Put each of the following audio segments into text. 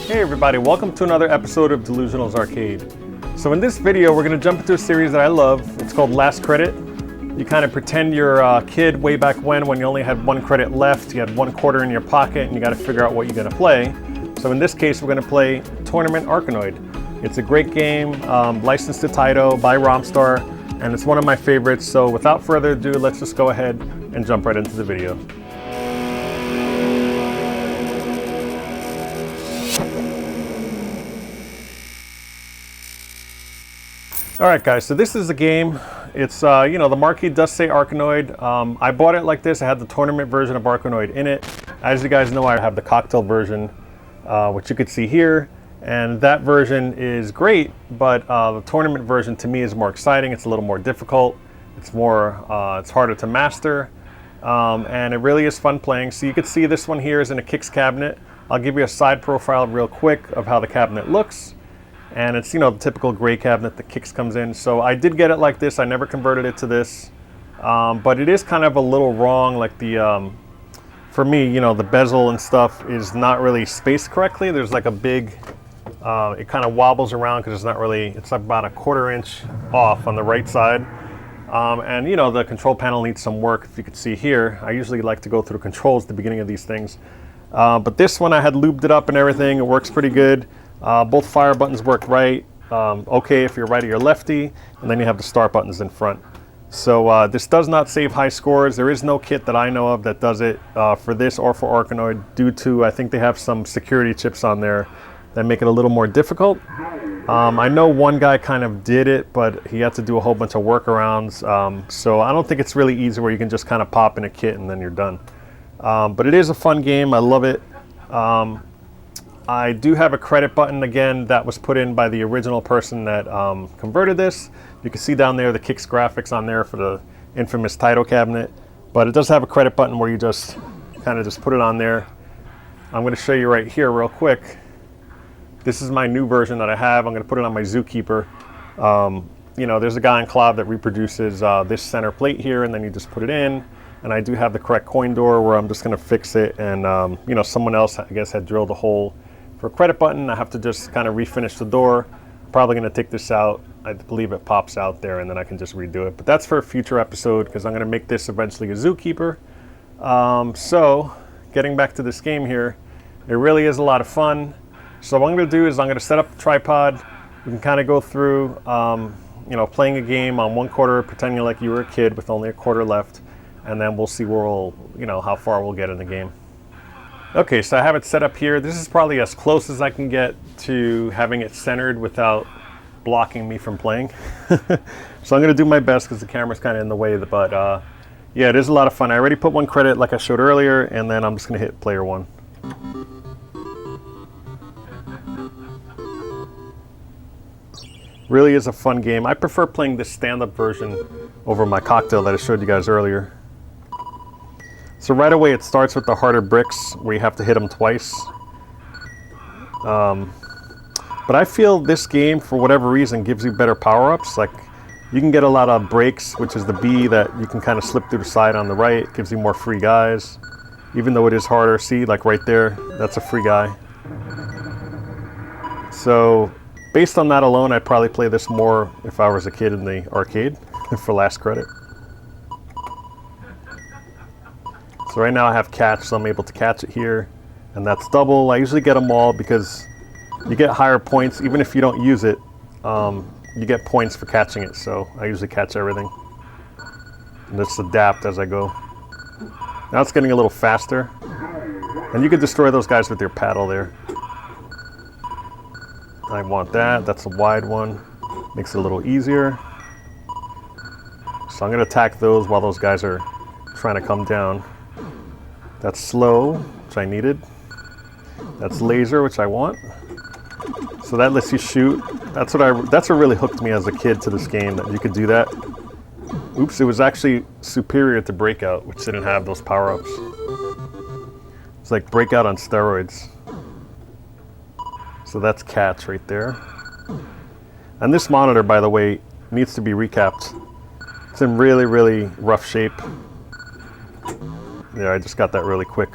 Hey everybody, welcome to another episode of Delusional's Arcade. So in this video, we're going to jump into a series that I love. It's called Last Credit. You kind of pretend you're a kid way back when you only had 1 credit left, you had 1 quarter in your pocket, and you got to figure out what you're going to play. So in this case, we're going to play Tournament Arkanoid. It's a great game, licensed to Taito by Romstar, and it's one of my favorites. So without further ado, let's just go ahead and jump right into the video. Alright guys, so this is the game. It's, you know, the marquee does say Arkanoid. I bought it like this. I had the tournament version of Arkanoid in it. As you guys know, I have the cocktail version, which you could see here. And that version is great, but the tournament version to me is more exciting. It's a little more difficult. It's more, it's harder to master. And it really is fun playing. So you can see this one here is in a kicks cabinet. I'll give you a side profile real quick of how the cabinet looks. And it's, you know, the typical gray cabinet that kicks comes in. So I did get it like this. I never converted it to this. But it is kind of a little wrong. Like the, for me, you know, the bezel and stuff is not really spaced correctly. There's like a big, it kind of wobbles around because it's not really, it's about a 1/4 inch off on the right side. And, you know, the control panel needs some work. If you could see here, I usually like to go through controls at the beginning of these things. But this one I had lubed it up and everything. It works pretty good. Both fire buttons work right, okay if you're righty or lefty, and then you have the start buttons in front. So this does not save high scores. There is no kit that I know of that does it for this or for Arkanoid, due to, I think they have some security chips on there that make it a little more difficult. I know one guy kind of did it, but he had to do a whole bunch of workarounds. So I don't think it's really easy where you can just kind of pop in a kit and then you're done. But it is a fun game. I love it. I do have a credit button again that was put in by the original person that converted this. You can see down there the kicks graphics on there for the infamous Taito cabinet, but it does have a credit button where you just kind of just put it on there. I'm going to show you right here real quick. This is my new version that I have. I'm going to put it on my Zookeeper. You know, there's a guy in Cloud that reproduces this center plate here, and then you just put it in. And I do have the correct coin door where I'm just going to fix it, and you know, someone else I guess had drilled a hole for a credit button. I have to just kind of refinish the door. Probably going to take this out. I believe it pops out there, and then I can just redo it. But that's for a future episode, because I'm going to make this eventually a Zookeeper. So getting back to this game here, it really is a lot of fun. So what I'm going to do is I'm going to set up the tripod. We can kind of go through, you know, playing a game on 1/4, pretending like you were a kid with only a 1/4 left, and then we'll see where we'll, you know, how far we'll get in the game. Okay, so I have it set up here. This is probably as close as I can get to having it centered without blocking me from playing. So I'm going to do my best because the camera's kind of in the way. But yeah, it is a lot of fun. I already put 1 credit like I showed earlier, and then I'm just going to hit player 1. Really is a fun game. I prefer playing this stand-up version over my cocktail that I showed you guys earlier. So right away it starts with the harder bricks where you have to hit them twice. But I feel this game, for whatever reason, gives you better power-ups. Like, you can get a lot of breaks, which is the B that you can kind of slip through the side on the right. It gives you more free guys. Even though it is harder, see, like right there, that's a free guy. So based on that alone, I'd probably play this more if I was a kid in the arcade for Last Credit. So right now I have catch, so I'm able to catch it here, and that's double. I usually get them all because you get higher points. Even if you don't use it, you get points for catching it, so I usually catch everything. And just adapt as I go. Now it's getting a little faster, and you can destroy those guys with your paddle there. I want that. That's a wide one. Makes it a little easier. So I'm going to attack those while those guys are trying to come down. That's slow, which I needed. That's laser, which I want. So that lets you shoot. That's what really hooked me as a kid to this game, that you could do that. Oops, it was actually superior to Breakout, which didn't have those power-ups. It's like Breakout on steroids. So that's catch right there. And this monitor, by the way, needs to be recapped. It's in really, really rough shape. Yeah, I just got that really quick.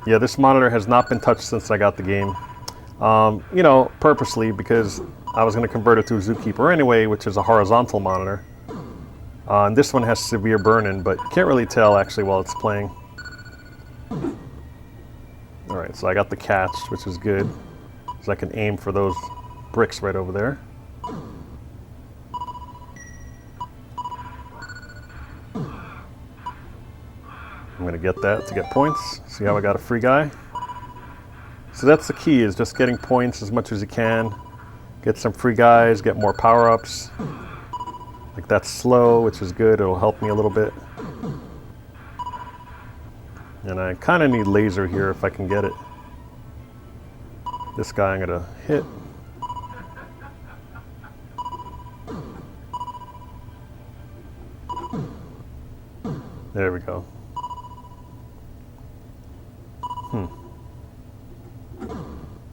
Yeah, this monitor has not been touched since I got the game. You know, purposely, because I was going to convert it to a Zookeeper anyway, which is a horizontal monitor. And this one has severe burn-in, but you can't really tell actually while it's playing. Alright, so I got the catch, which is good. So I can aim for those bricks right over there. I'm going to get that to get points. See how I got a free guy? So that's the key, is just getting points as much as you can. Get some free guys, get more power-ups. Like that's slow, which is good. It'll help me a little bit. And I kind of need laser here if I can get it. This guy I'm going to hit. There we go.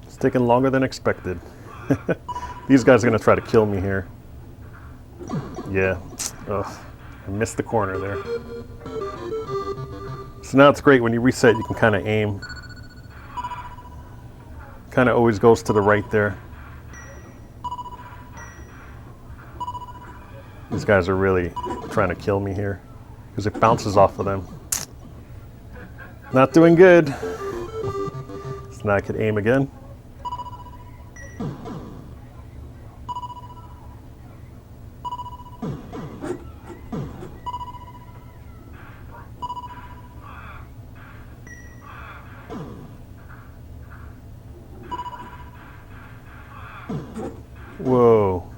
It's taking longer than expected. These guys are going to try to kill me here. Yeah. Ugh. I missed the corner there. So now it's great when you reset, you can kind of aim. Kind of always goes to the right there. These guys are really trying to kill me here because it bounces off of them. Not doing good. So now I could aim again. Whoa,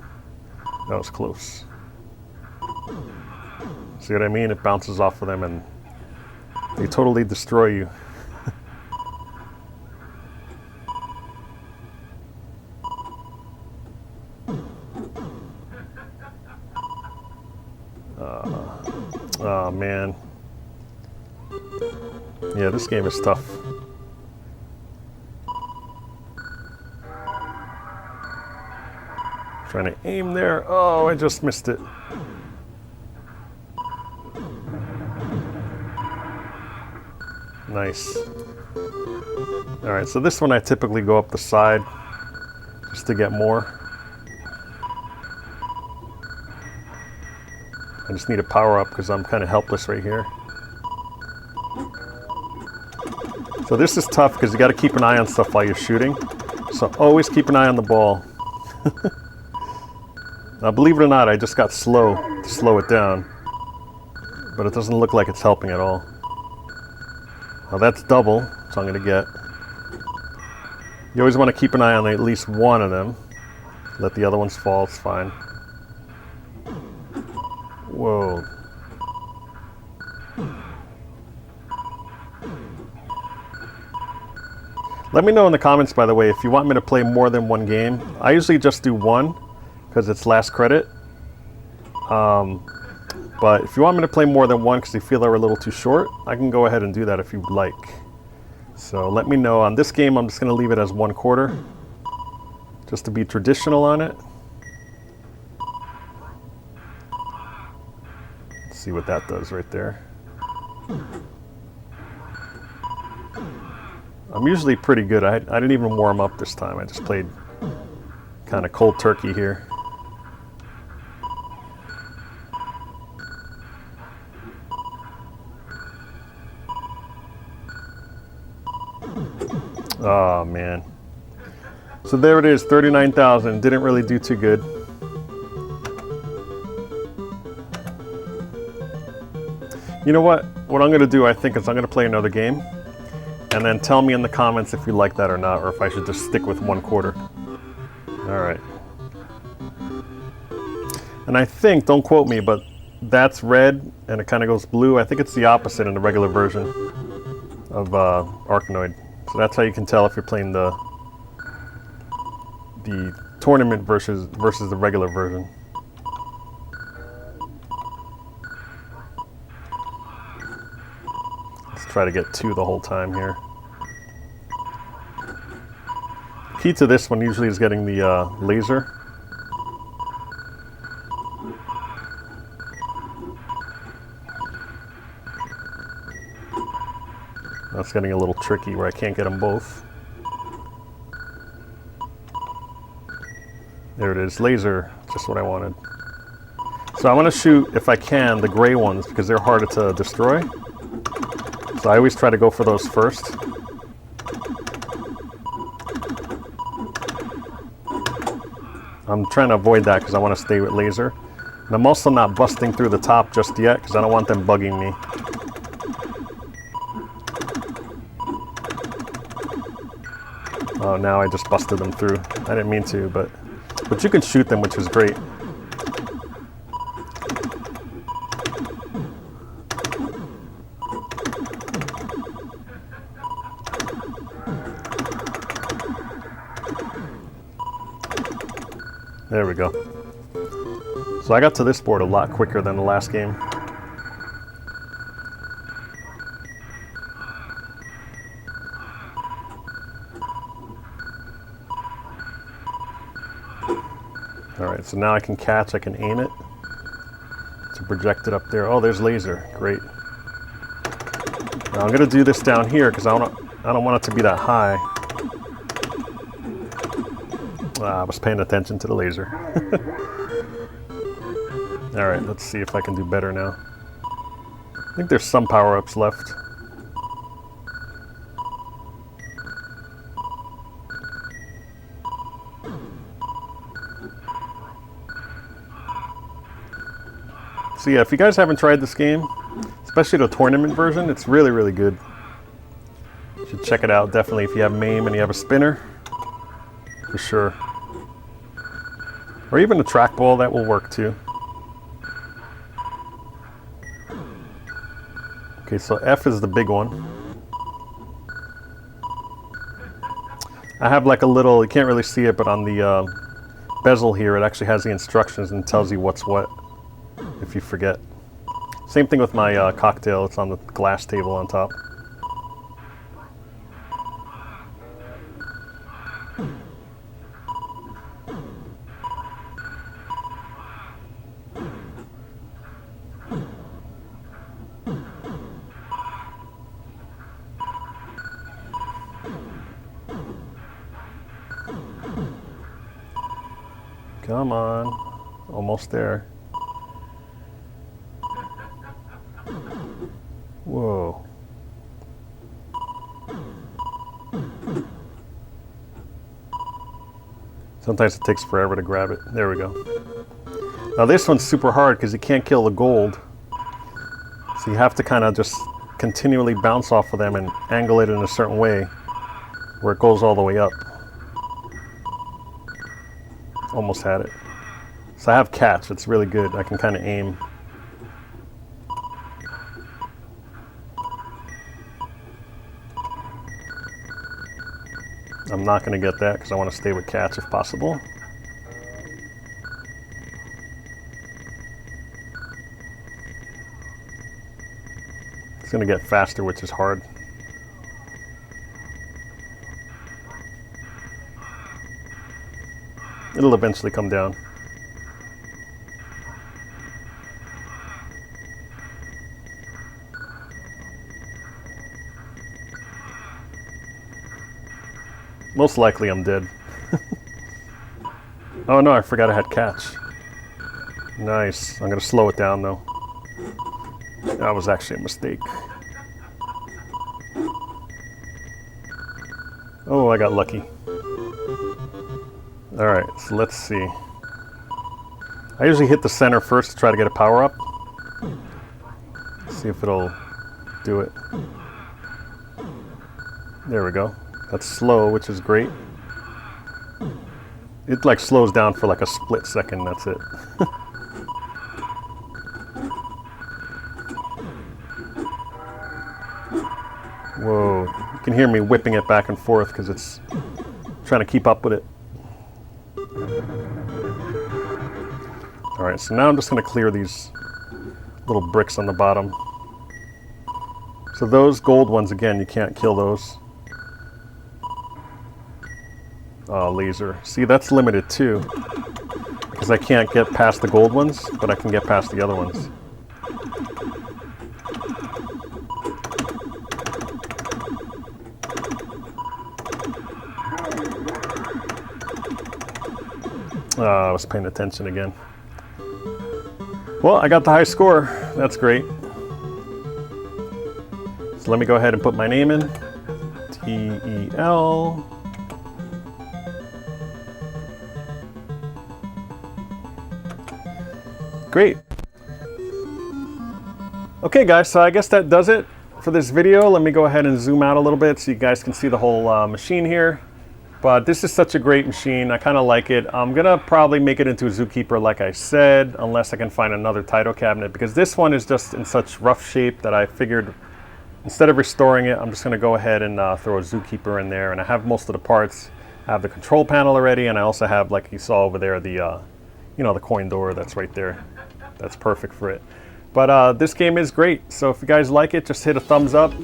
that was close. See what I mean? It bounces off of them and they totally destroy you. Oh man. Yeah, this game is tough. Trying to aim there. Oh, I just missed it. Nice. Alright, so this one I typically go up the side just to get more. I just need a power up because I'm kind of helpless right here. So this is tough because you got to keep an eye on stuff while you're shooting. So always keep an eye on the ball. Now, believe it or not, I just got slow to slow it down, but it doesn't look like it's helping at all. Now that's double, so I'm going to get. You always want to keep an eye on at least one of them. Let the other ones fall, it's fine. Whoa. Let me know in the comments, by the way, if you want me to play more than one game. I usually just do one, because it's last credit. But if you want me to play more than one because you feel they're a little too short, I can go ahead and do that if you'd like. So let me know. On this game, I'm just going to leave it as 1/4, just to be traditional on it. Let's see what that does right there. I'm usually pretty good. I didn't even warm up this time. I just played kind of cold turkey here. Oh man. So there it is, 39,000. Didn't really do too good. You know what? What I'm going to do, I think, is I'm going to play another game. And then tell me in the comments if you like that or not, or if I should just stick with 1/4. Alright. And I think, don't quote me, but that's red and it kind of goes blue. I think it's the opposite in the regular version of Arkanoid. So that's how you can tell if you're playing the tournament versus the regular version. Let's try to get 2 the whole time here. Key to this one usually is getting the laser. That's getting a little tricky where I can't get them both. There it is, laser, just what I wanted. So I want to shoot, if I can, the gray ones because they're harder to destroy. So I always try to go for those first. I'm trying to avoid that because I want to stay with laser. And I'm also not busting through the top just yet because I don't want them bugging me. Oh, now I just busted them through. I didn't mean to, but you can shoot them, which is great. There we go. So I got to this board a lot quicker than the last game. Alright, so now I can catch, I can aim it to project it up there. Oh, there's laser. Great. Now I'm going to do this down here because I don't want it to be that high. I was paying attention to the laser. Alright, let's see if I can do better now. I think there's some power-ups left. So yeah, if you guys haven't tried this game, especially the tournament version, it's really, really good. You should check it out, definitely, if you have MAME and you have a spinner. For sure. Or even a trackball, that will work too. Okay, so F is the big one. I have like a little, you can't really see it, but on the bezel here, it actually has the instructions and tells you what's what, if you forget. Same thing with my cocktail, it's on the glass table on top. Come on, almost there. Whoa. Sometimes it takes forever to grab it. There we go. Now this one's super hard because you can't kill the gold. So you have to kind of just continually bounce off of them and angle it in a certain way where it goes all the way up. Almost had it. So I have catch, it's really good. I can kind of aim. I'm not going to get that because I want to stay with catch if possible. It's going to get faster, which is hard. It'll eventually come down. Most likely I'm dead. Oh no, I forgot I had catch. Nice. I'm going to slow it down though. That was actually a mistake. Oh, I got lucky. Alright, so let's see. I usually hit the center first to try to get a power up. See if it'll do it. There we go. That's slow, which is great. It like slows down for like a split second, that's it. Whoa, you can hear me whipping it back and forth because it's trying to keep up with it. Alright, so now I'm just going to clear these little bricks on the bottom. So those gold ones, again, you can't kill those. Oh, laser. See, that's limited too. Because I can't get past the gold ones, but I can get past the other ones. I was paying attention again. Well, I got the high score. That's great. So let me go ahead and put my name in. T-E-L. Great. Okay guys, so I guess that does it for this video. Let me go ahead and zoom out a little bit so you guys can see the whole machine here. But this is such a great machine. I kind of like it. I'm gonna probably make it into a Zookeeper like I said, unless I can find another title cabinet, because this one is just in such rough shape that I figured instead of restoring it, I'm just gonna go ahead and throw a Zookeeper in there. And I have most of the parts. I have the control panel already, and I also have, like you saw over there, the you know, the coin door that's right there. That's perfect for it. But this game is great, so if you guys like it, just hit a thumbs up.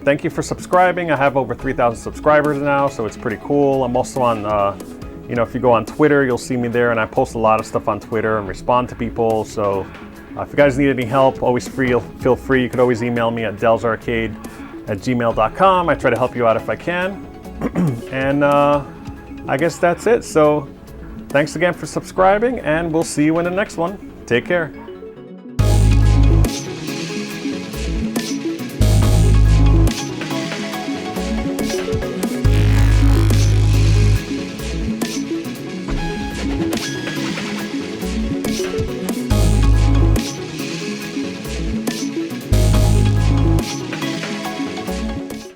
Thank you for subscribing. I have over 3,000 subscribers now, so it's pretty cool. I'm also on, you know, if you go on Twitter, you'll see me there, and I post a lot of stuff on Twitter and respond to people. So if you guys need any help, always feel free. You could always email me at delsarcade@gmail.com. I try to help you out if I can. And I guess that's it. So thanks again for subscribing, and we'll see you in the next one. Take care.